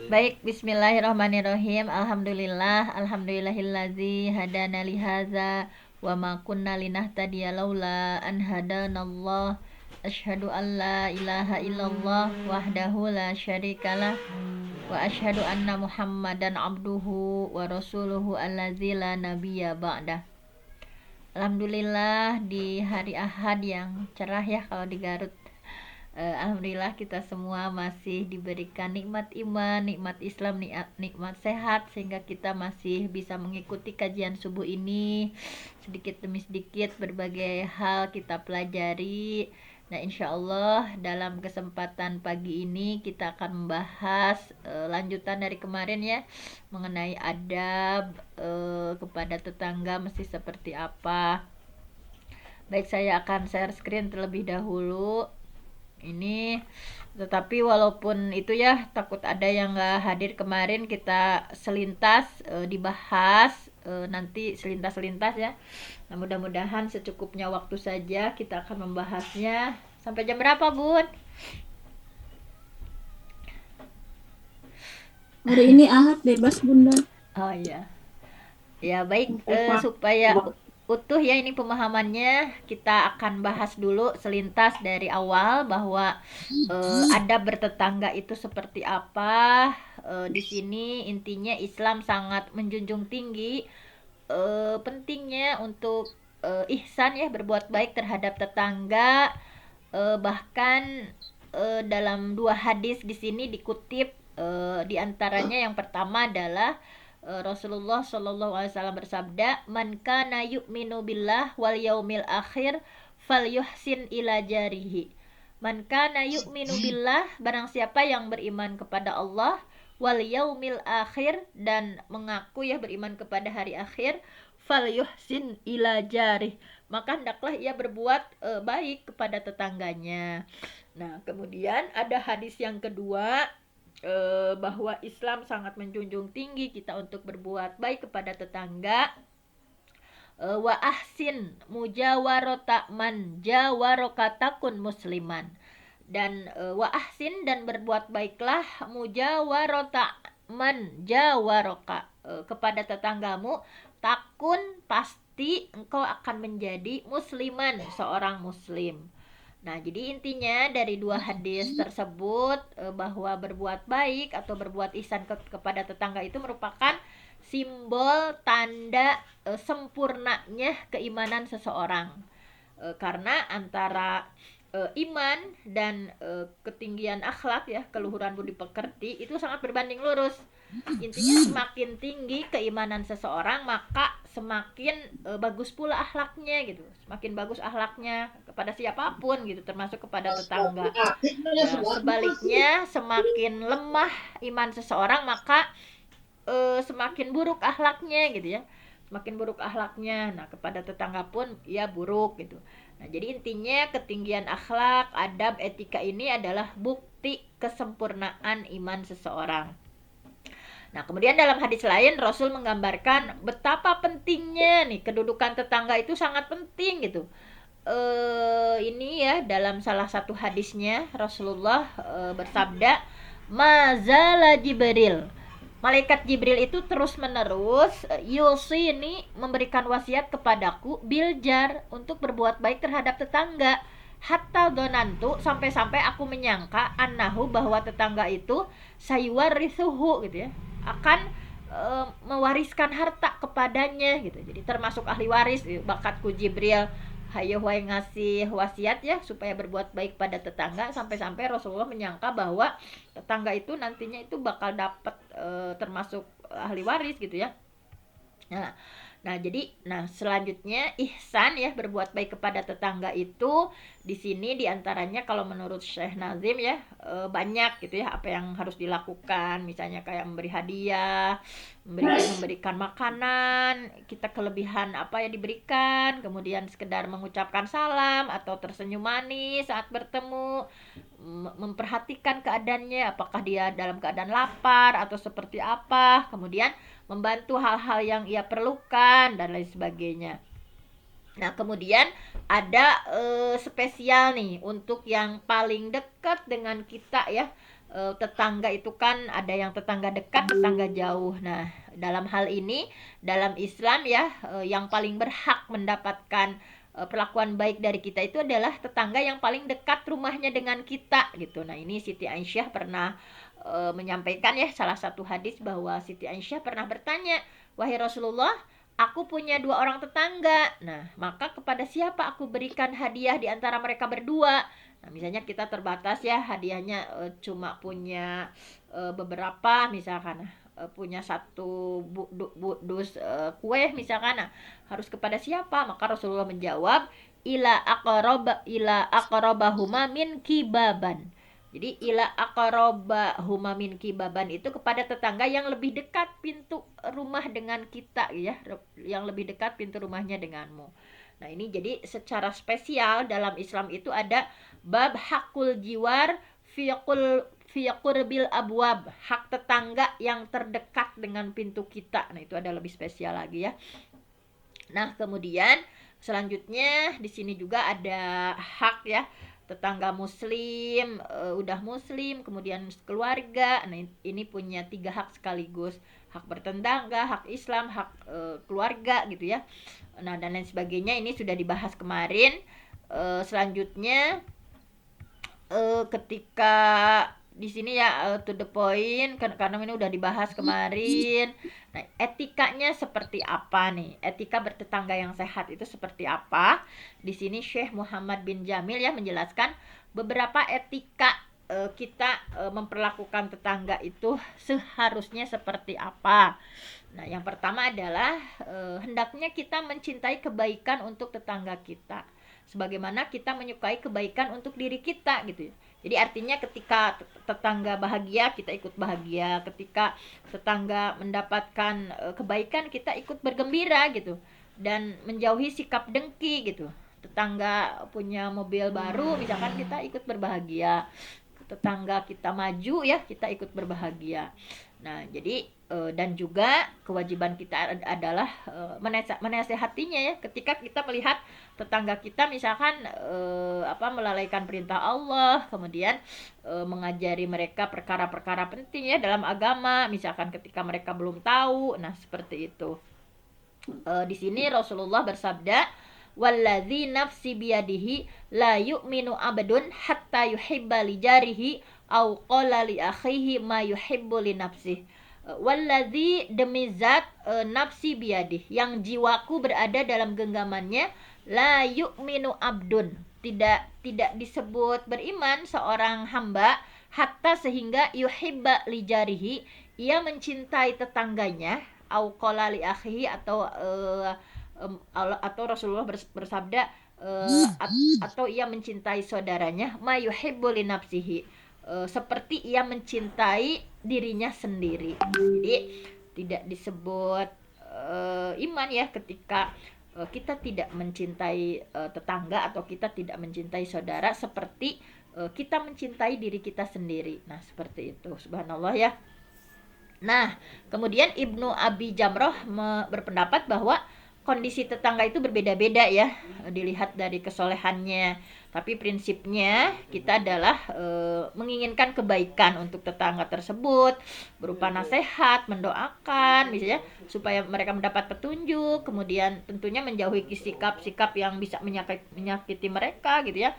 Baik, bismillahirrahmanirrahim. Alhamdulillahillazi hadana li hadza wa ma kunna linahtadiya laula an hadanallah. Asyhadu an la ilaha illallah wahdahu la syarikalah wa asyhadu anna Muhammadan abduhu wa rasuluhu allazi la nabiyya ba'dah. Alhamdulillah di hari Ahad yang cerah ya kalau di Garut. Alhamdulillah kita semua masih diberikan nikmat iman, nikmat Islam, nikmat sehat sehingga kita masih bisa mengikuti kajian subuh ini sedikit demi sedikit berbagai hal kita pelajari. Nah, insya Allah dalam kesempatan pagi ini kita akan membahas lanjutan dari kemarin ya mengenai adab kepada tetangga mesti seperti apa. Baik, saya akan share screen terlebih dahulu ini, tetapi walaupun itu ya takut ada yang nggak hadir kemarin, kita selintas dibahas nanti selintas ya. Nah, mudah-mudahan secukupnya waktu saja kita akan membahasnya. Sampai jam berapa, Bun? Hari ini Ahad bebas Bunda. Oh iya. Ya baik, supaya utuh ya ini pemahamannya, kita akan bahas dulu selintas dari awal bahwa adab bertetangga itu seperti apa. Di sini intinya Islam sangat menjunjung tinggi pentingnya untuk ihsan ya, berbuat baik terhadap tetangga. Bahkan dalam dua hadis di sini dikutip, di antaranya yang pertama adalah Rasulullah Shallallahu Alaihi Wasallam bersabda, "Man kana yu'minu billah wal yaumil akhir falyuhsin ila jarihi." Man kana yu'minu billah, barang siapa yang beriman kepada Allah, wal yaumil akhir, dan mengaku ya beriman kepada hari akhir, falyuhsin ila jarih, maka hendaklah ia berbuat baik kepada tetangganya. Nah, kemudian ada hadis yang kedua, bahwa Islam sangat menjunjung tinggi kita untuk berbuat baik kepada tetangga. Wa ahsin mujawarota man jawarokatakun musliman, dan wa ahsin, dan berbuat baiklah mujawarota man jawaroka, kepada tetanggamu, takun, pasti engkau akan menjadi musliman, seorang muslim. Nah, jadi intinya dari dua hadis tersebut, bahwa berbuat baik atau berbuat ihsan kepada tetangga itu merupakan simbol tanda sempurnanya keimanan seseorang. Karena antara iman dan ketinggian akhlak ya, keluhuran budi pekerti itu sangat berbanding lurus. Intinya semakin tinggi keimanan seseorang, maka semakin bagus pula akhlaknya gitu. Semakin bagus akhlaknya kepada siapapun gitu, termasuk kepada tetangga. Ya, sebaliknya semakin lemah iman seseorang, maka semakin buruk akhlaknya gitu ya. Semakin buruk akhlaknya, nah kepada tetangga pun ya buruk gitu. Nah, jadi intinya ketinggian akhlak, adab, etika ini adalah bukti kesempurnaan iman seseorang. Nah, kemudian dalam hadis lain Rasul menggambarkan betapa pentingnya nih kedudukan tetangga itu sangat penting gitu. Ini ya dalam salah satu hadisnya Rasulullah bersabda, "Mazala Jibril." Malaikat Jibril itu terus-menerus yusi ini memberikan wasiat kepadaku biljar, untuk berbuat baik terhadap tetangga. Hatta donantu, sampai-sampai aku menyangka annahu, bahwa tetangga itu sayuwarisuhu gitu ya, akan mewariskan harta kepadanya gitu. Jadi termasuk ahli waris, bakatku Jibril hayo wae ngasih wasiat ya supaya berbuat baik pada tetangga, sampai-sampai Rasulullah menyangka bahwa tetangga itu nantinya itu bakal dapat termasuk ahli waris gitu ya. Nah, selanjutnya ihsan ya, berbuat baik kepada tetangga itu di sini diantaranya kalau menurut Syekh Nazim ya, banyak gitu ya apa yang harus dilakukan, misalnya kayak memberi hadiah, memberikan makanan, kita kelebihan apa yang diberikan, kemudian sekedar mengucapkan salam atau tersenyum manis saat bertemu, memperhatikan keadaannya, apakah dia dalam keadaan lapar atau seperti apa, kemudian membantu hal-hal yang ia perlukan dan lain sebagainya. Nah, kemudian ada spesial nih untuk yang paling dekat dengan kita ya. tetangga itu kan ada yang tetangga dekat, tetangga jauh. Nah, dalam hal ini dalam Islam ya, yang paling berhak mendapatkan perlakuan baik dari kita itu adalah tetangga yang paling dekat rumahnya dengan kita gitu. Nah, ini Siti Aisyah pernah menyampaikan ya salah satu hadis bahwa Siti Aisyah pernah bertanya, "Wahai Rasulullah, aku punya 2 orang tetangga. Nah, maka kepada siapa aku berikan hadiah di antara mereka berdua?" Nah, misalnya kita terbatas ya hadiahnya, cuma punya beberapa misalkan, punya satu kue misalkan. Nah, harus kepada siapa? Maka Rasulullah menjawab, ila aqrabahuma min kibaban. Jadi ila aqrabahuma min kibaban itu kepada tetangga yang lebih dekat pintu rumah dengan kita ya, yang lebih dekat pintu rumahnya denganmu. Nah, ini jadi secara spesial dalam Islam itu ada bab hakul jiwar fi qurbil abwab, hak tetangga yang terdekat dengan pintu kita. Nah, itu ada lebih spesial lagi ya. Nah, kemudian selanjutnya di sini juga ada hak ya tetangga muslim, udah muslim, kemudian keluarga. Nah, ini punya 3 hak sekaligus, hak bertetangga, hak Islam, hak keluarga gitu ya. Nah, dan lain sebagainya ini sudah dibahas kemarin. Selanjutnya ketika di sini ya, to the point karena ini udah dibahas kemarin. Nah, etikanya seperti apa nih? Etika bertetangga yang sehat itu seperti apa? Di sini Syekh Muhammad bin Jamil ya menjelaskan beberapa etika kita memperlakukan tetangga itu seharusnya seperti apa. Nah, yang pertama adalah hendaknya kita mencintai kebaikan untuk tetangga kita sebagaimana kita menyukai kebaikan untuk diri kita gitu ya. Jadi artinya ketika tetangga bahagia, kita ikut bahagia. Ketika tetangga mendapatkan kebaikan, kita ikut bergembira gitu. Dan menjauhi sikap dengki gitu. Tetangga punya mobil baru, misalkan kita ikut berbahagia. Tetangga kita maju ya, kita ikut berbahagia. Nah, jadi dan juga kewajiban kita adalah menasehatinya ya ketika kita melihat tetangga kita misalkan melalaikan perintah Allah, kemudian mengajari mereka perkara-perkara penting ya dalam agama, misalkan ketika mereka belum tahu. Nah, seperti itu. Di sini Rasulullah bersabda, "Wallazi nafsi biyadihi la yu'minu abadun hatta yuhibba li jarihi au qala li akhihi ma yuhibbu li nafsihi." Wallazi demi zat nafsi biyadih, yang jiwaku berada dalam genggamannya, la yu'minu abdun, tidak disebut beriman seorang hamba, hatta sehingga yuhibba li jarihi, ia mencintai tetangganya, au qala li akhihi atau Rasulullah bersabda atau ia mencintai saudaranya, ma yuhibbu li nafsihi, seperti ia mencintai dirinya sendiri. Jadi tidak disebut iman ya ketika kita tidak mencintai tetangga atau kita tidak mencintai saudara seperti kita mencintai diri kita sendiri. Nah, seperti itu. Subhanallah ya. Nah, kemudian Ibnu Abi Jamroh berpendapat bahwa kondisi tetangga itu berbeda-beda ya, dilihat dari kesolehannya. Tapi prinsipnya kita adalah menginginkan kebaikan untuk tetangga tersebut berupa nasihat, mendoakan misalnya supaya mereka mendapat petunjuk, kemudian tentunya menjauhi sikap-sikap yang bisa menyakiti mereka gitu ya.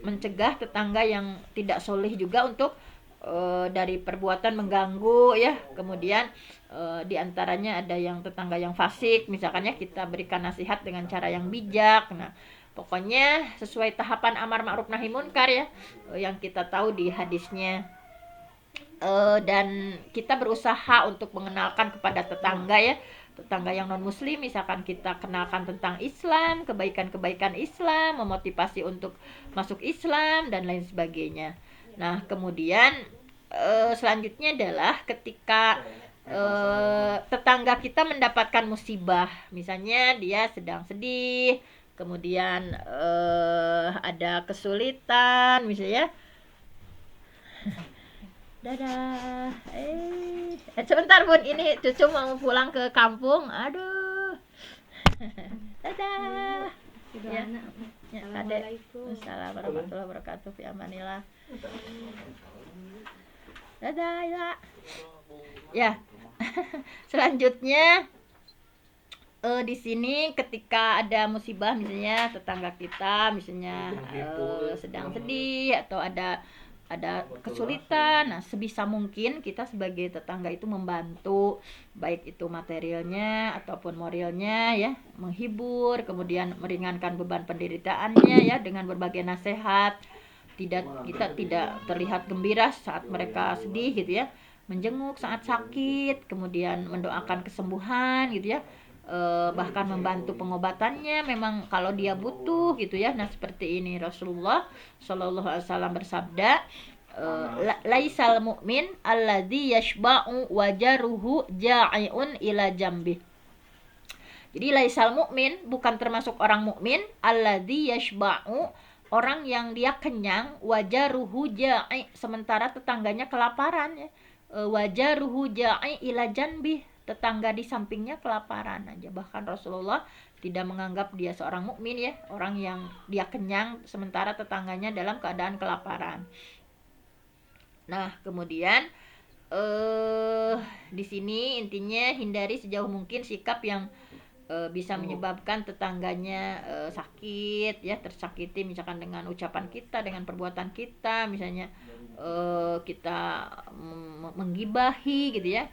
Mencegah tetangga yang tidak soleh juga untuk dari perbuatan mengganggu ya. Kemudian di antaranya ada yang tetangga yang fasik, misalkan ya, kita berikan nasihat dengan cara yang bijak. Nah, pokoknya sesuai tahapan amar ma'ruf nahi munkar ya, yang kita tahu di hadisnya. Dan kita berusaha untuk mengenalkan kepada tetangga ya, tetangga yang non muslim, misalkan kita kenalkan tentang Islam, kebaikan-kebaikan Islam, memotivasi untuk masuk Islam dan lain sebagainya. Nah, kemudian selanjutnya adalah ketika tetangga kita mendapatkan musibah, misalnya dia sedang sedih, kemudian ada kesulitan misalnya. Dadah. Sebentar Bun, ini cucu mau pulang ke kampung. Aduh. Dadah. Ya. Assalamualaikum. Assalamualaikum warahmatullahi wabarakatuh. Fi amanillah. Dadah ya. Ya. Selanjutnya di sini ketika ada musibah misalnya tetangga kita misalnya sedang sedih atau ada kesulitan, nah sebisa mungkin kita sebagai tetangga itu membantu, baik itu materialnya ataupun moralnya ya, menghibur, kemudian meringankan beban penderitaannya ya dengan berbagai nasihat. Kita tidak terlihat gembira saat mereka sedih gitu ya, menjenguk saat sakit, kemudian mendoakan kesembuhan gitu ya, bahkan membantu pengobatannya memang kalau dia butuh gitu ya. Nah seperti ini Rasulullah Shallallahu Alaihi Wasallam bersabda, laisal mu'min alladzi yashba'u wajaruhu ja'iun ila jambi. Jadi laisal mu'min bukan termasuk orang mukmin alladzi yashba'u, orang yang dia kenyang, wajaruhu ja'i, sementara tetangganya kelaparan ya. Wajaruhu ja'i ila janbi, tetangga di sampingnya kelaparan aja. Bahkan Rasulullah tidak menganggap dia seorang mukmin ya, orang yang dia kenyang sementara tetangganya dalam keadaan kelaparan. Nah, kemudian di sini intinya hindari sejauh mungkin sikap yang bisa menyebabkan tetangganya sakit ya, tersakiti misalkan dengan ucapan kita, dengan perbuatan kita, misalnya kita menggibahi gitu ya,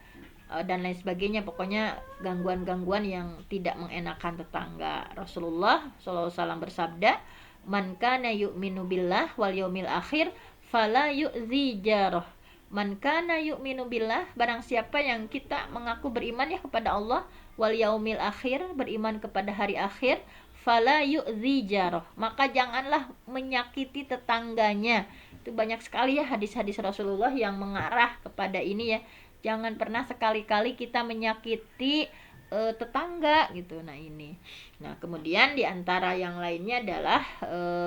dan lain sebagainya. Pokoknya gangguan-gangguan yang tidak mengenakan tetangga. Rasulullah SAW bersabda, man kana yu'minu billah wal yaumil akhir fala yu'zi jarah. Man kana yu'minu billah, barang siapa yang kita mengaku beriman ya kepada Allah, wal yaumil akhir, beriman kepada hari akhir, fala yu'zi jarah, maka janganlah menyakiti tetangganya. Itu banyak sekali ya hadis-hadis Rasulullah yang mengarah kepada ini ya. Jangan pernah sekali-kali kita menyakiti tetangga gitu. Nah ini. Nah kemudian diantara yang lainnya adalah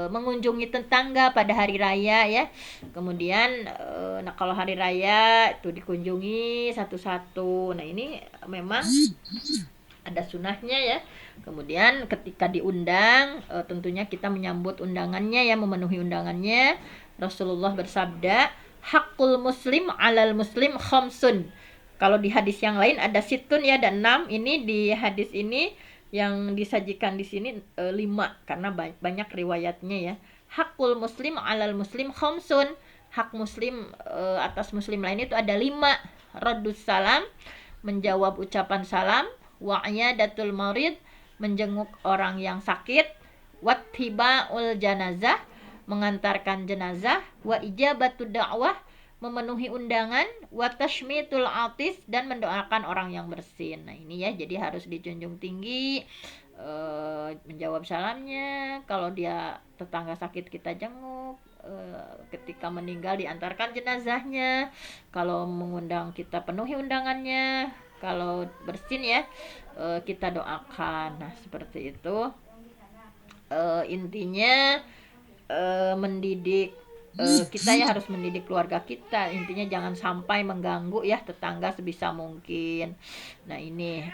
mengunjungi tetangga pada hari raya ya. Kemudian nah kalau hari raya itu dikunjungi satu-satu. Nah ini memang ada sunahnya ya. Kemudian ketika diundang tentunya kita menyambut undangannya ya, memenuhi undangannya. Rasulullah bersabda, hakul muslim alal muslim khamsun. Kalau di hadis yang lain ada situn ya, ada 6. Ini di hadis ini yang disajikan di sini 5 karena banyak riwayatnya ya. Hakul muslim alal muslim khamsun. Hak muslim atas muslim lain itu ada 5. Raddus salam, menjawab ucapan salam, wa'yadatul marid, menjenguk orang yang sakit, wattiba'ul janazah, mengantarkan jenazah, wa ijabatud da'wah, memenuhi undangan, wa tashmitul atis, dan mendoakan orang yang bersin. Nah ini ya, jadi harus dijunjung tinggi menjawab salamnya. Kalau dia tetangga sakit kita jenguk, ketika meninggal diantarkan jenazahnya, kalau mengundang kita penuhi undangannya, kalau bersin ya kita doakan. Nah seperti itu intinya mendidik kita ya, harus mendidik keluarga kita. Intinya jangan sampai mengganggu ya tetangga sebisa mungkin. Nah ini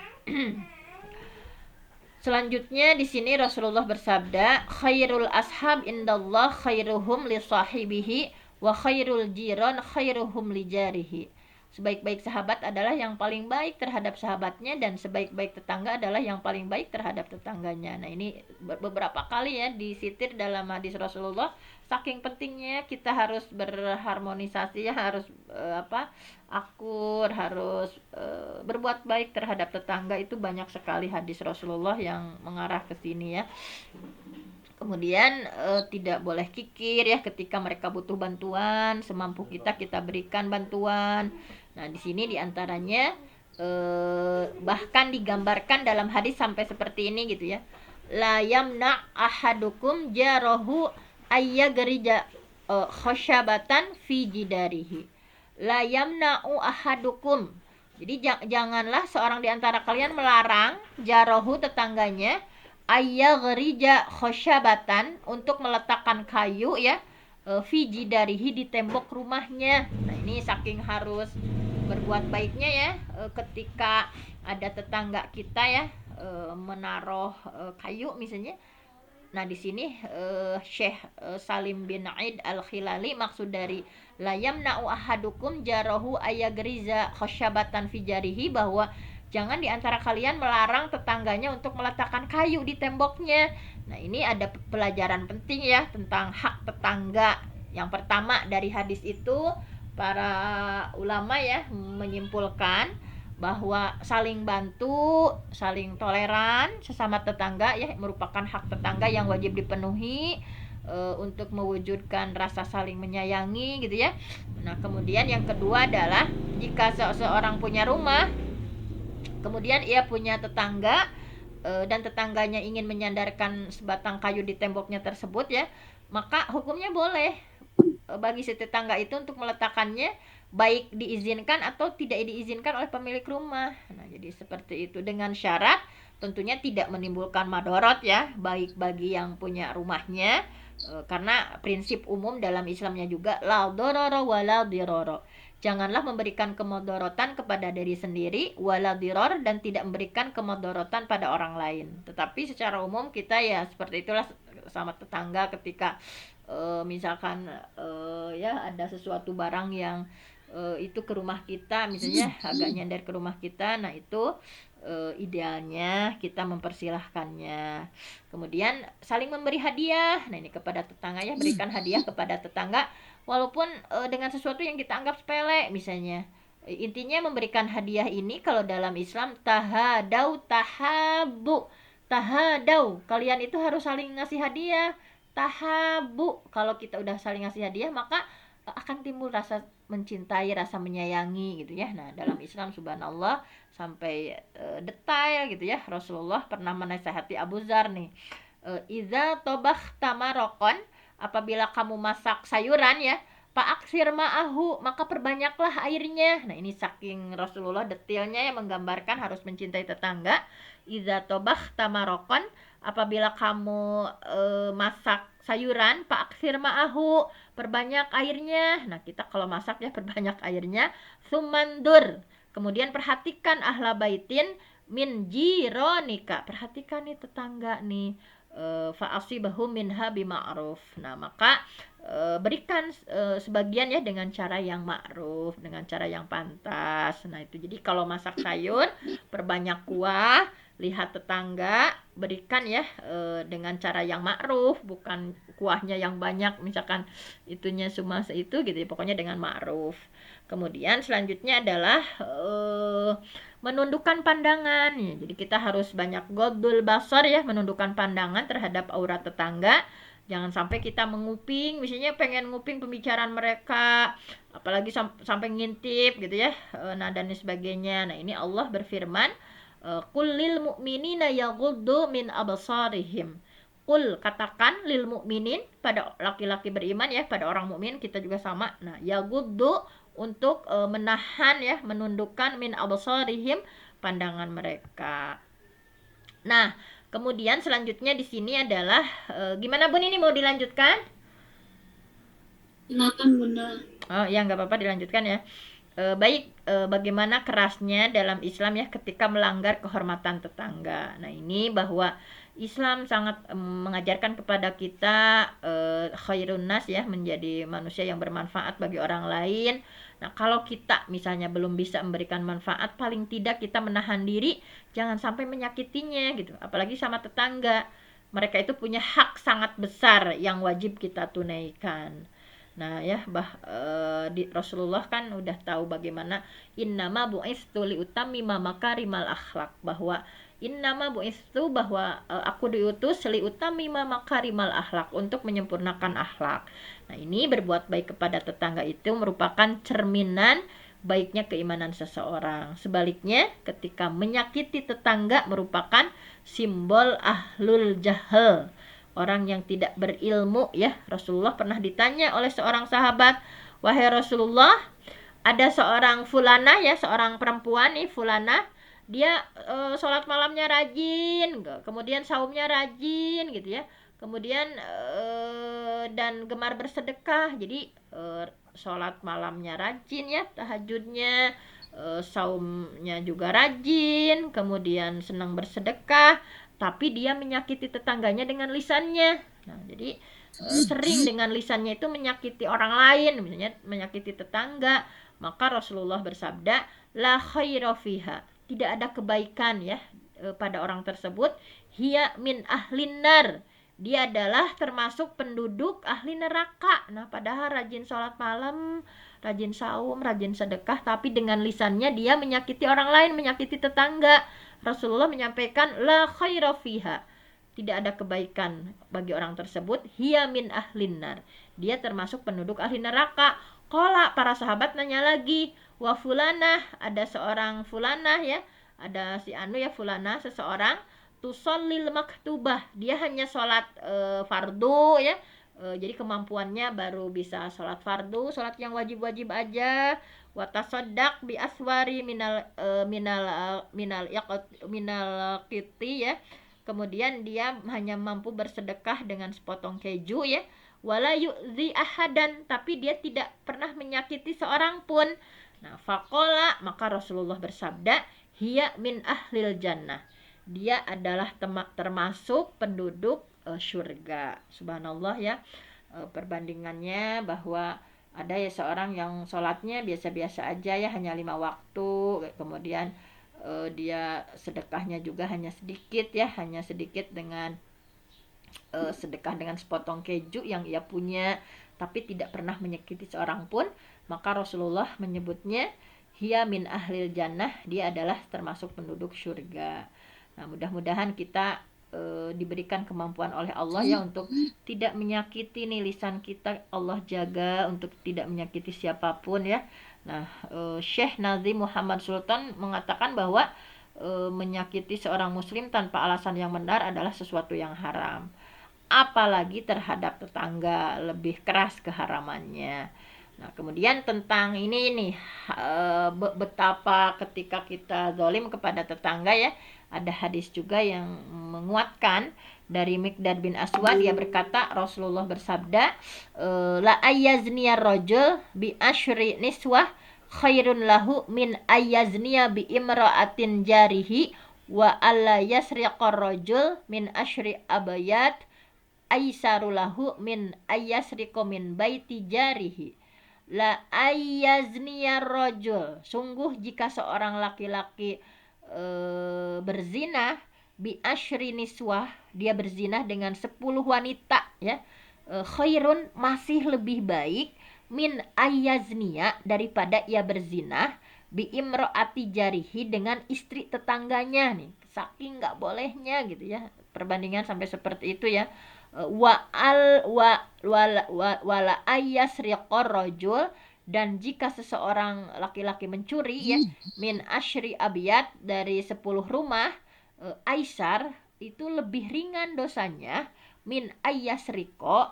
selanjutnya di sini Rasulullah bersabda, khairul ashab indallah khairuhum li sahibihi wa khairul jiran khairuhum li jarihi. Sebaik-baik sahabat adalah yang paling baik terhadap sahabatnya, dan sebaik-baik tetangga adalah yang paling baik terhadap tetangganya. Nah ini beberapa kali ya disitir dalam hadis Rasulullah. Saking pentingnya kita harus berharmonisasi ya, harus akur, harus berbuat baik terhadap tetangga. Itu banyak sekali hadis Rasulullah yang mengarah ke sini ya. Kemudian tidak boleh kikir ya, ketika mereka butuh bantuan, semampu kita berikan bantuan. Nah di sini diantaranya bahkan digambarkan dalam hadis sampai seperti ini gitu ya, la yamna ahadukum jarahu ayyagrija khasyabatan fi jidarihi. La yamna'u ahadukum, jadi janganlah seorang di antara kalian melarang jarahu tetangganya, ayyagrija khasyabatan, untuk meletakkan kayu ya, fi jidarihi, di tembok rumahnya. Nah ini saking harus berbuat baiknya ya ketika ada tetangga kita ya menaruh kayu misalnya. Nah, di sini Syekh Salim bin Aid Al-Khilali maksud dari layam na'u ahadukum jarahu ayagriza khasyabatan fi jarihi, bahwa jangan di antara kalian melarang tetangganya untuk meletakkan kayu di temboknya. Nah, ini ada pelajaran penting ya tentang hak tetangga. Yang pertama dari hadis itu, para ulama ya menyimpulkan bahwa saling bantu, saling toleran sesama tetangga ya merupakan hak tetangga yang wajib dipenuhi untuk mewujudkan rasa saling menyayangi gitu ya. Nah, kemudian yang kedua adalah jika seseorang punya rumah, kemudian ia punya tetangga dan tetangganya ingin menyandarkan sebatang kayu di temboknya tersebut ya, maka hukumnya boleh bagi si tetangga itu untuk meletakkannya, baik diizinkan atau tidak diizinkan oleh pemilik rumah. Nah, jadi seperti itu dengan syarat tentunya tidak menimbulkan madorot ya, baik bagi yang punya rumahnya, karena prinsip umum dalam Islamnya juga la dororo wala diroro. Janganlah memberikan kemadorotan kepada diri sendiri, wala diror, dan tidak memberikan kemadorotan pada orang lain. Tetapi secara umum kita ya seperti itulah sama tetangga ketika misalkan ya ada sesuatu barang yang itu ke rumah kita, misalnya agak nyender ke rumah kita, nah itu idealnya kita mempersilahkannya. Kemudian saling memberi hadiah, nah ini kepada tetangga ya, berikan hadiah kepada tetangga walaupun dengan sesuatu yang kita anggap sepele misalnya. Intinya memberikan hadiah ini kalau dalam Islam tahadau tahabu, tahadau, kalian itu harus saling ngasih hadiah. Tahabu, kalau kita udah saling ngasih hadiah maka akan timbul rasa mencintai, rasa menyayangi gitu ya. Nah, dalam Islam subhanallah sampai detail gitu ya. Rasulullah pernah menasihati Abu Dzar nih, iza tobakh tamarokon, apabila kamu masak sayuran ya, fa'aksir ma'ahu, maka perbanyaklah airnya. Nah, ini saking Rasulullah detailnya yang menggambarkan harus mencintai tetangga. Iza tobakh tamarokon, apabila kamu masak sayuran, fa'aksir ma'ahu, perbanyak airnya. Nah, kita kalau masak ya perbanyak airnya. Sumandur, kemudian perhatikan ahla baitin min jironika, perhatikan nih tetangga nih, fa'asibahu minha bima'ruf. Nah, maka berikan sebagian ya dengan cara yang ma'ruf, dengan cara yang pantas. Nah, itu jadi kalau masak sayur perbanyak kuah, lihat tetangga, berikan ya dengan cara yang ma'ruf, bukan kuahnya yang banyak misalkan itunya cuma itu gitu ya, pokoknya dengan ma'ruf. Kemudian selanjutnya adalah menundukkan pandangan ya. Jadi kita harus banyak godul basar ya, menundukkan pandangan terhadap aurat tetangga. Jangan sampai kita menguping, misalnya pengen nguping pembicaraan mereka, apalagi sampai ngintip gitu ya, nah dan sebagainya. Nah, ini Allah berfirman, qul lil mu'minina yaghuddu min absarihim. Qul, katakan, lil mu'minin, pada laki-laki beriman ya, pada orang mukmin, kita juga sama. Nah, yaghuddu, untuk menahan ya, menundukkan min absarihim, pandangan mereka. Nah, kemudian selanjutnya di sini adalah gimana Bun, ini mau dilanjutkan? Silakan Bunda. Oh ya, nggak apa-apa, dilanjutkan ya. Baik, bagaimana kerasnya dalam Islam ya ketika melanggar kehormatan tetangga. Nah, ini bahwa Islam sangat mengajarkan kepada kita khairun nas ya, menjadi manusia yang bermanfaat bagi orang lain. Nah, kalau kita misalnya belum bisa memberikan manfaat, paling tidak kita menahan diri jangan sampai menyakitinya gitu, apalagi sama tetangga. Mereka itu punya hak sangat besar yang wajib kita tunaikan. Nah ya, di Rasulullah kan udah tahu bagaimana innama bu'istu liutammima makarimal akhlak, bahwa innama bu'istu, bahwa aku diutus liutammima makarimal akhlak, untuk menyempurnakan akhlak. Nah, ini berbuat baik kepada tetangga itu merupakan cerminan baiknya keimanan seseorang. Sebaliknya, ketika menyakiti tetangga merupakan simbol ahlul jahil, orang yang tidak berilmu ya. Rasulullah pernah ditanya oleh seorang sahabat, wahai Rasulullah, ada seorang fulana ya, seorang perempuan nih, fulana, dia sholat malamnya rajin, kemudian saumnya rajin gitu ya, kemudian dan gemar bersedekah. Jadi sholat malamnya rajin ya, tahajudnya, saumnya juga rajin, kemudian senang bersedekah. tapi dia menyakiti tetangganya dengan lisannya. Nah, jadi sering dengan lisannya itu menyakiti orang lain, misalnya menyakiti tetangga, maka Rasulullah bersabda, la khaira fiha, tidak ada kebaikan ya pada orang tersebut, hiya min ahlin nar, dia adalah termasuk penduduk ahli neraka. Nah, padahal rajin sholat malam, rajin saum, rajin sedekah, tapi dengan lisannya dia menyakiti orang lain, menyakiti tetangga. Rasulullah menyampaikan la khaira fiha, tidak ada kebaikan bagi orang tersebut, hiya min ahlin nar, dia termasuk penduduk ahli neraka. Qala, para sahabat nanya lagi, wa fulanah, ada seorang fulanah ya, ada si anu ya, fulanah seseorang, tusallil maktubah, dia hanya sholat fardu ya, jadi kemampuannya baru bisa sholat fardu, sholat yang wajib-wajib aja. Watasodak bi aswari minal kiti ya, kemudian dia hanya mampu bersedekah dengan sepotong keju ya. Wala yu'zi ahadan, tapi dia tidak pernah menyakiti seorang pun. Nah, faqala, maka Rasulullah bersabda, hiya min ahlil jannah, dia adalah termasuk penduduk surga. Subhanallah ya, perbandingannya bahwa ada ya seorang yang sholatnya biasa-biasa aja ya, hanya 5 waktu, kemudian dia sedekahnya juga hanya sedikit ya, hanya sedikit dengan sedekah dengan sepotong keju yang ia punya, tapi tidak pernah menyakiti seorang pun, maka Rasulullah menyebutnya hiya min ahlil jannah, dia adalah termasuk penduduk surga. Nah, mudah-mudahan kita diberikan kemampuan oleh Allah ya untuk tidak menyakiti nih lisan kita, Allah jaga untuk tidak menyakiti siapapun ya. Nah, Syekh Nazim Muhammad Sultan mengatakan bahwa menyakiti seorang muslim tanpa alasan yang benar adalah sesuatu yang haram, apalagi terhadap tetangga, lebih keras keharamannya. Nah, kemudian tentang ini nih, betapa ketika kita zalim kepada tetangga ya, ada hadis juga yang menguatkan dari Miqdad bin Aswad, dia berkata, Rasulullah bersabda, la ayazniya rajul bi asyri niswah khairun lahu min ayazniya bi imra'atin jarihi wa alla yasriqar rajul min asyri abayat aisarulahu min ayasriqo min baiti jarihi. La ayazniya rajul, sungguh jika seorang laki-laki berzina bi asyri niswah, dia berzina dengan 10 wanita ya, khairun, masih lebih baik, min ayazniya, daripada ia berzina bi imro'ati jarihi, dengan istri tetangganya nih. Saking nggak bolehnya gitu ya, perbandingan sampai seperti itu ya. Wala ayasriqor rajul, dan jika seseorang laki-laki mencuri ya, min asyri abiyat, dari 10 rumah, aisar, itu lebih ringan dosanya, min ayasriqo,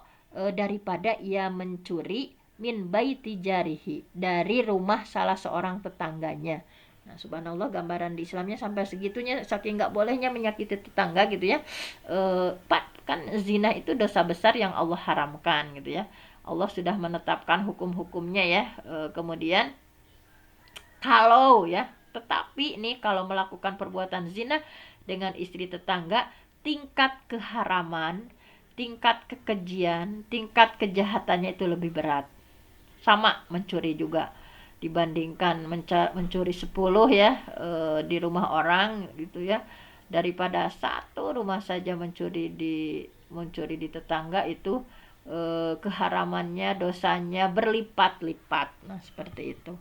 daripada ia mencuri, min baiti jarihi, dari rumah salah seorang tetangganya. Nah, subhanallah, gambaran di Islamnya sampai segitunya, saking nggak bolehnya menyakiti tetangga gitu ya. Kan zina itu dosa besar yang Allah haramkan gitu ya. Allah sudah menetapkan hukum-hukumnya ya. Kemudian kalau ya, tetapi nih kalau melakukan perbuatan zina dengan istri tetangga, tingkat keharaman, tingkat kekejian, tingkat kejahatannya itu lebih berat. Sama mencuri juga, dibandingkan mencuri 10 ya di rumah orang gitu ya, daripada satu rumah saja mencuri di tetangga, itu keharamannya, dosanya berlipat-lipat. Nah, seperti itu.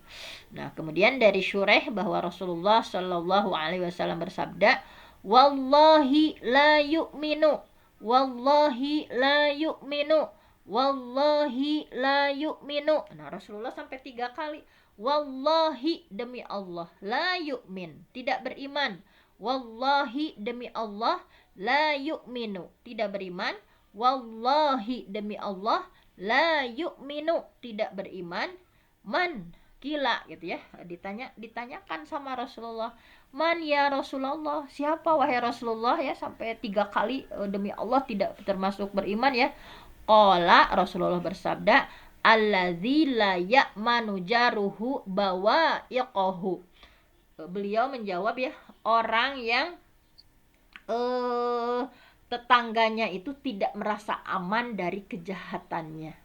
Nah, kemudian dari Syureh bahwa Rasulullah Shallallahu alaihi wasallam bersabda, wallahi la yu'minu, wallahi la yu'minu, wallahi la yu'minu. Nah, Rasulullah sampai 3 kali, wallahi, demi Allah, la yu'min, tidak beriman, wallahi, demi Allah, la yu'minu, tidak beriman, wallahi, demi Allah, la yu'minu, tidak beriman, man, gila gitu ya. Ditanyakan sama Rasulullah, man ya Rasulullah, siapa wahai Rasulullah ya, sampai 3 kali demi Allah tidak termasuk beriman ya. Qala, Rasulullah bersabda, alladzi la ya'manu jaruhu bawa'iqahu. Beliau menjawab ya, orang yang eh tetangganya itu tidak merasa aman dari kejahatannya.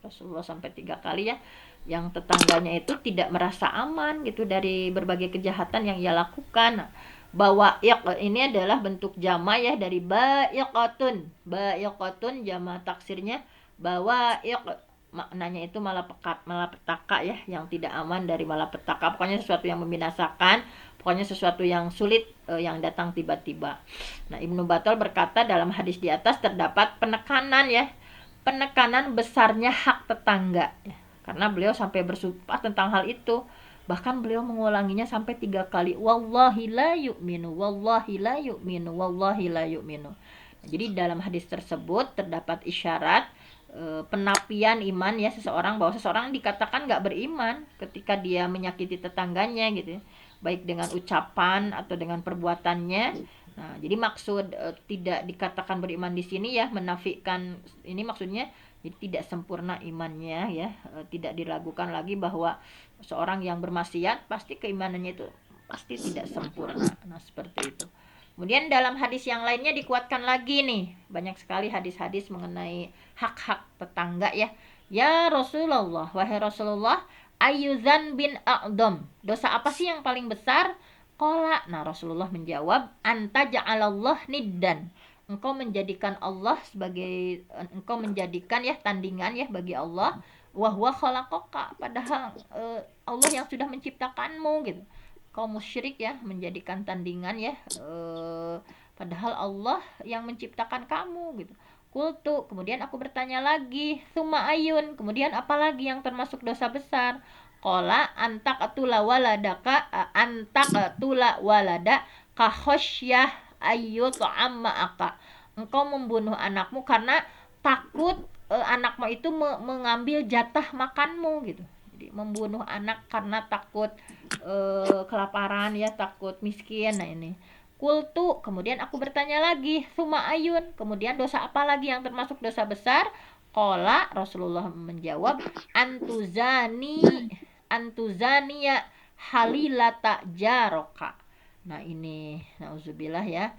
Rasulullah sampai 3 kali ya, yang tetangganya itu tidak merasa aman gitu dari berbagai kejahatan yang ia lakukan. Bahwa ini adalah bentuk jama ya dari ba'iqatun jama taksirnya bahwa maknanya itu malapetaka ya, yang tidak aman dari malapetaka, pokoknya sesuatu yang membinasakan, pokoknya sesuatu yang sulit yang datang tiba-tiba. Nah, Ibnu Battal berkata dalam hadis di atas terdapat penekanan ya, penekanan besarnya hak tetangga ya. Karena beliau sampai bersumpah tentang hal itu. Bahkan beliau mengulanginya sampai 3 kali. Wallahi la yu'minu, wallahi la yu'minu, wallahi la yu'minu. Nah, jadi dalam hadis tersebut terdapat isyarat penapian iman ya seseorang, bahwa seseorang dikatakan nggak beriman ketika dia menyakiti tetangganya gitu ya, baik dengan ucapan atau dengan perbuatannya. Nah, jadi maksud tidak dikatakan beriman di sini ya, menafikan ini maksudnya jadi tidak sempurna imannya ya, tidak diragukan lagi bahwa seorang yang bermaksiat pasti keimanannya itu pasti tidak sempurna. Nah, seperti itu. Kemudian dalam hadis yang lainnya dikuatkan lagi nih, banyak sekali hadis-hadis mengenai hak-hak tetangga ya. Ya Rasulullah, wahai Rasulullah, ayyuzan bin a'dom, dosa apa sih yang paling besar? Qala, nah Rasulullah menjawab, anta ja'alallah niddan, engkau menjadikan Allah sebagai, engkau menjadikan ya tandingan ya bagi Allah, wa huwa khalaqaka, padahal Allah yang sudah menciptakanmu gitu. Kaum musyrik ya menjadikan tandingan ya, padahal Allah yang menciptakan kamu gitu. Kultu, kemudian aku bertanya lagi, summa ayun, kemudian apalagi yang termasuk dosa besar? Kola antak atula waladaka, antak atula walada kahosyah ayut amma aka, engkau membunuh anakmu karena takut anakmu itu mengambil jatah makanmu gitu. Jadi membunuh anak karena takut kelaparan ya, takut miskin. Nah ini kultu, kemudian aku bertanya lagi, suma ayun, kemudian dosa apa lagi yang termasuk dosa besar? Kola, Rasulullah menjawab, antuzania halilata jaroka. Nah ini nauzubillah ya,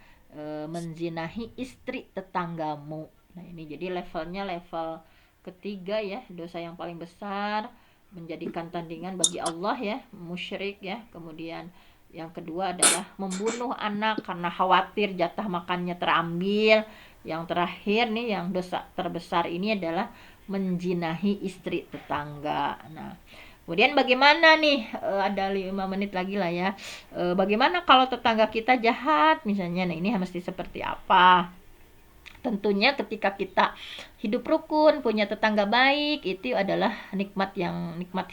menzinahi istri tetanggamu. Nah ini jadi levelnya level ketiga ya, dosa yang paling besar, menjadikan tandingan bagi Allah ya, musyrik ya. Kemudian yang kedua adalah membunuh anak karena khawatir jatah makannya terambil. Yang terakhir nih, yang dosa terbesar ini adalah menjinahi istri tetangga. Nah, kemudian bagaimana nih, ada 5 menit lagi lah ya, bagaimana kalau tetangga kita jahat misalnya? Nah ini mesti seperti apa? Tentunya ketika kita hidup rukun, punya tetangga baik, itu adalah nikmat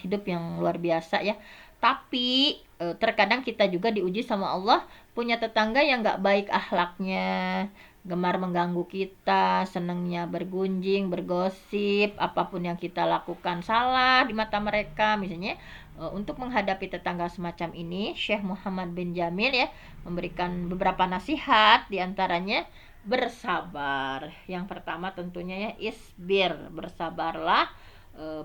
hidup yang luar biasa ya. Tapi terkadang kita juga diuji sama Allah, punya tetangga yang nggak baik akhlaknya, gemar mengganggu kita, senengnya bergunjing, bergosip, apapun yang kita lakukan salah di mata mereka misalnya. Untuk menghadapi tetangga semacam ini, Syekh Muhammad bin Jamil ya memberikan beberapa nasihat, diantaranya bersabar. Yang pertama tentunya ya isbir, bersabarlah,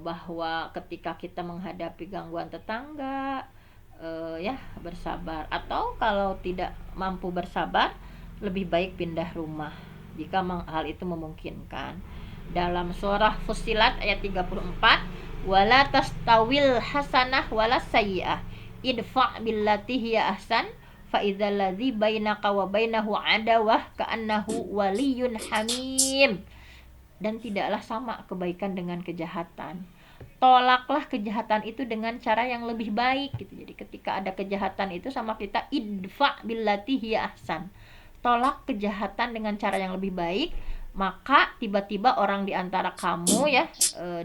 bahwa ketika kita menghadapi gangguan tetangga, ya bersabar, atau kalau tidak mampu bersabar lebih baik pindah rumah jika hal itu memungkinkan. Dalam surah Fussilat ayat 34, wala tastawil hasanah wala sayyi'ah idfa' billati hiya ahsan fa idzal ladzi bainaka wa bainahu adawah ka'annahu waliyyun hamim. Dan tidaklah sama kebaikan dengan kejahatan. Tolaklah kejahatan itu dengan cara yang lebih baik gitu. Jadi ketika ada kejahatan itu sama kita, idfa billati hiya ahsan, tolak kejahatan dengan cara yang lebih baik, maka tiba-tiba orang di antara kamu ya,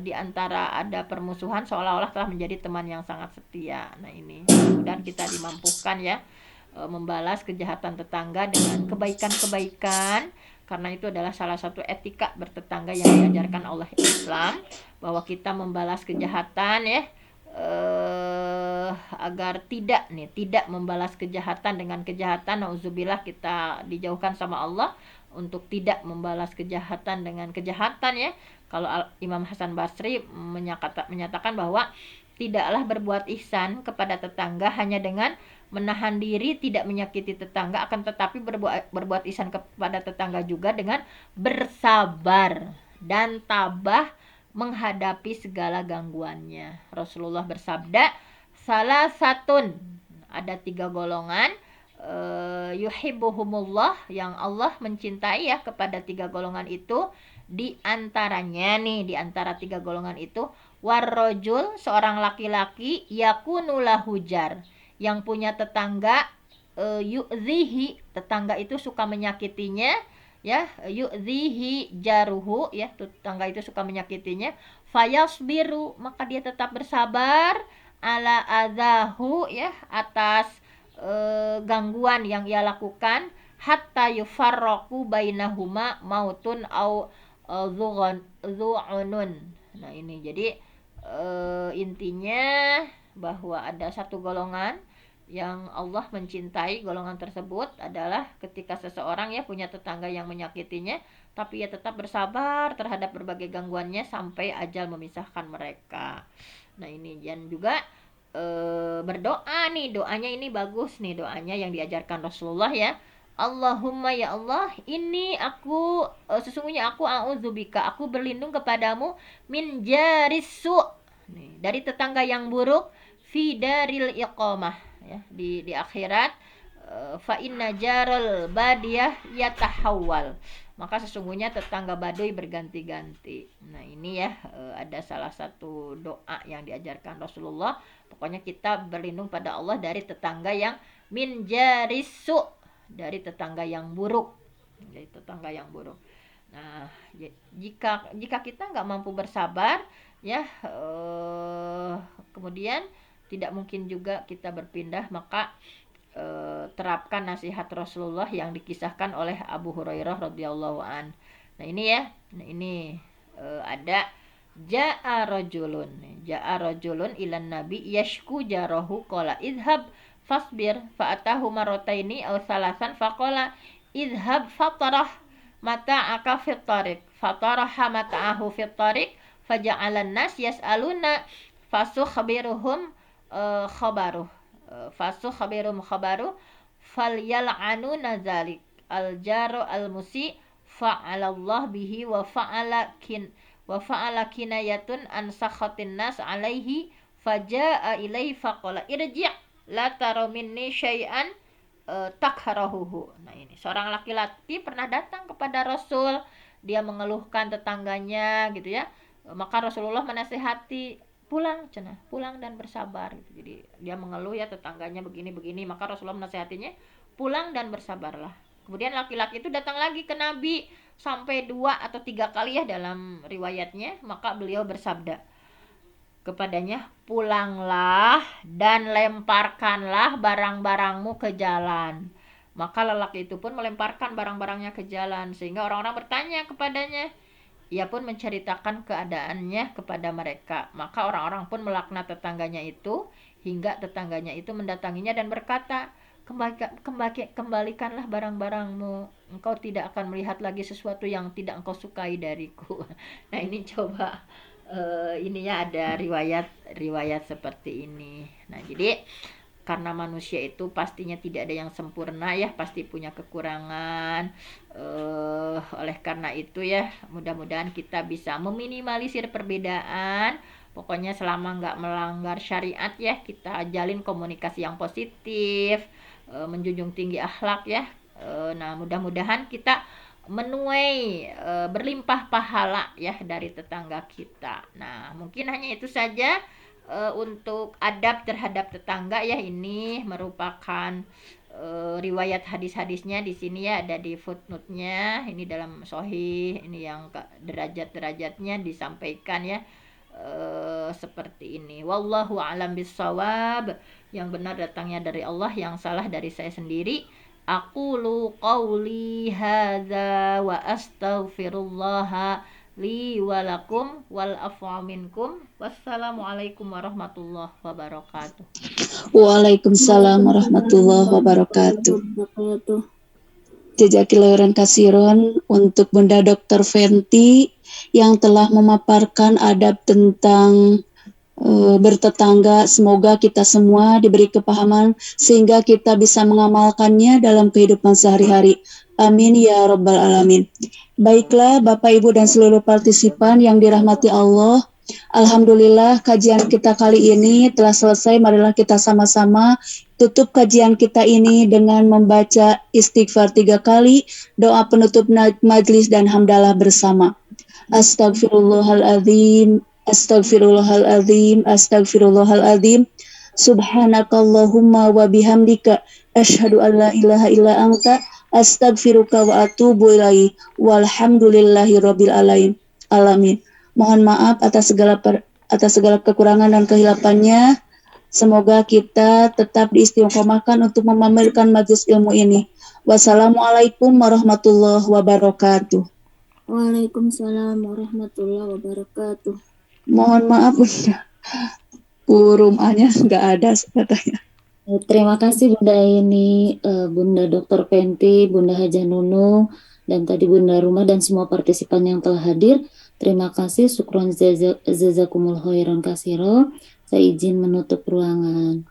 di antara ada permusuhan, seolah-olah telah menjadi teman yang sangat setia. Nah ini mudah-mudahan kita dimampukan ya, membalas kejahatan tetangga dengan kebaikan-kebaikan, karena itu adalah salah satu etika bertetangga yang diajarkan oleh Islam, bahwa kita membalas kejahatan ya, agar tidak membalas kejahatan dengan kejahatan. Nauzubillah, kita dijauhkan sama Allah untuk tidak membalas kejahatan dengan kejahatan ya. Kalau Imam Hasan Basri menyatakan bahwa tidaklah berbuat ihsan kepada tetangga hanya dengan menahan diri tidak menyakiti tetangga, akan tetapi berbuat ihsan kepada tetangga juga dengan bersabar dan tabah menghadapi segala gangguannya. Rasulullah bersabda, salah satun, ada 3 golongan, yuhibbuhumullah, yang Allah mencintai ya kepada 3 golongan itu. Di antaranya nih, di antara 3 golongan itu, warrojul, seorang laki-laki, yakunula hujar, yang punya tetangga, yu'zihi, tetangga itu suka menyakitinya, ya, yu'zihi jaruhu, ya, tetangga itu suka menyakitinya, fayasbiru, maka dia tetap bersabar, ala adahu, ya, atas gangguan yang ia lakukan, hatta yufarraqu bainahuma mautun au zu'unun. Nah ini jadi intinya bahwa ada satu golongan yang Allah mencintai. Golongan tersebut adalah ketika seseorang ya punya tetangga yang menyakitinya, tapi ia tetap bersabar terhadap berbagai gangguannya sampai ajal memisahkan mereka. Nah ini, dan juga berdoa nih, doanya ini bagus nih, doanya yang diajarkan Rasulullah ya. Allahumma, ya Allah, ini aku, sesungguhnya aku a'udzubika, aku berlindung kepadamu, min jarisu, nih, dari tetangga yang buruk, fi daril iqamah, ya, di akhirat, fa inna jaral badiyah yatahawwal, maka sesungguhnya tetangga Baduy berganti-ganti. Nah ini ya, ada salah satu doa yang diajarkan Rasulullah. Pokoknya kita berlindung pada Allah dari tetangga yang min jarisu, dari tetangga yang buruk, dari tetangga yang buruk. Nah jika kita nggak mampu bersabar ya, kemudian tidak mungkin juga kita berpindah, maka terapkan nasihat Rasulullah yang dikisahkan oleh Abu Hurairah radhiyallahu an. Nah ini ya, nah ini ada ja'a rajulun ilan nabi yashku jarahu qala idhab fasbir fa'atahu marrataini aw salasan faqala idhab fatarah mata'aka fit tariq fataraha mata'ahu fit tariq faja'alan nas yas'aluna fasukhbiruhum khabaruh fasukhbirum khabaru falyal'anu nazalik al-jaru al-musi fa'alallah bihi wa fa'ala kinayatun an sakhatin nas alaihi faja'a ilaihi faqala irji' la tara minni syai'an takharahuhu. Nah ini, seorang laki-laki pernah datang kepada Rasul, dia mengeluhkan tetangganya gitu ya, maka Rasulullah menasihati, pulang dan bersabar gitu. Jadi dia mengeluh ya tetangganya begini-begini, maka Rasulullah menasihatinya, pulang dan bersabarlah. Kemudian laki-laki itu datang lagi ke Nabi sampai 2 atau 3 kali ya dalam riwayatnya, maka beliau bersabda kepadanya, pulanglah dan lemparkanlah barang-barangmu ke jalan. Maka lelaki itu pun melemparkan barang-barangnya ke jalan, sehingga orang-orang bertanya kepadanya. Ia pun menceritakan keadaannya kepada mereka. Maka orang-orang pun melaknat tetangganya itu, hingga tetangganya itu mendatanginya dan berkata, kembalikanlah barang-barangmu. Engkau tidak akan melihat lagi sesuatu yang tidak engkau sukai dariku. Nah ini coba, ininya ada riwayat seperti ini. Nah jadi karena manusia itu pastinya tidak ada yang sempurna ya, pasti punya kekurangan. Oleh karena itu ya, mudah-mudahan kita bisa meminimalisir perbedaan. Pokoknya selama nggak melanggar syariat ya, kita jalin komunikasi yang positif, menjunjung tinggi akhlak ya. Nah mudah-mudahan kita menuai berlimpah pahala ya dari tetangga kita. Nah mungkin hanya itu saja untuk adab terhadap tetangga ya. Ini merupakan riwayat hadis-hadisnya di sini ya, ada di footnote-nya. Ini dalam Sahih, ini yang derajat-derajatnya disampaikan ya, seperti ini. Wallahu a'lam bissawab. Yang benar datangnya dari Allah, yang salah dari saya sendiri. Aqulu qawli hadza wa astaghfirullah li walakum wal afwa minkum. Wassalamualaikum warahmatullahi wabarakatuh. Waalaikumsalam warahmatullahi wabarakatuh. Jazakillahul khairan untuk Bunda Dr. Fenty yang telah memaparkan adab tentang bertetangga. Semoga kita semua diberi kepahaman sehingga kita bisa mengamalkannya dalam kehidupan sehari-hari. Amin ya Rabbal Alamin. Baiklah Bapak Ibu dan seluruh partisipan yang dirahmati Allah. Alhamdulillah kajian kita kali ini telah selesai. Marilah kita sama-sama tutup kajian kita ini dengan membaca istighfar 3 kali, doa penutup majlis dan hamdalah bersama. Astagfirullahaladzim, astagfirullahaladzim, astagfirullahaladzim. Subhanakallahumma wa bihamdika asyhadu an la ilaha illa anta astagfiruka wa atubu ilaih. Walhamdulillahi rabbil alamin. Mohon maaf atas segala kekurangan dan kehilafannya. Semoga kita tetap diistiqomahkan untuk memamerkan majlis ilmu ini. Wassalamualaikum warahmatullahi wabarakatuh. Waalaikumsalam warahmatullahi wabarakatuh. Mohon maaf Bunda, rumahnya nggak ada katanya. Terima kasih Bunda Aini, Bunda Dr. Penti, Bunda Hajah Nunung, dan tadi Bunda Rumah dan semua partisipan yang telah hadir. Terima kasih, syukron jazakumul khairan kasiro. Saya izin menutup ruangan.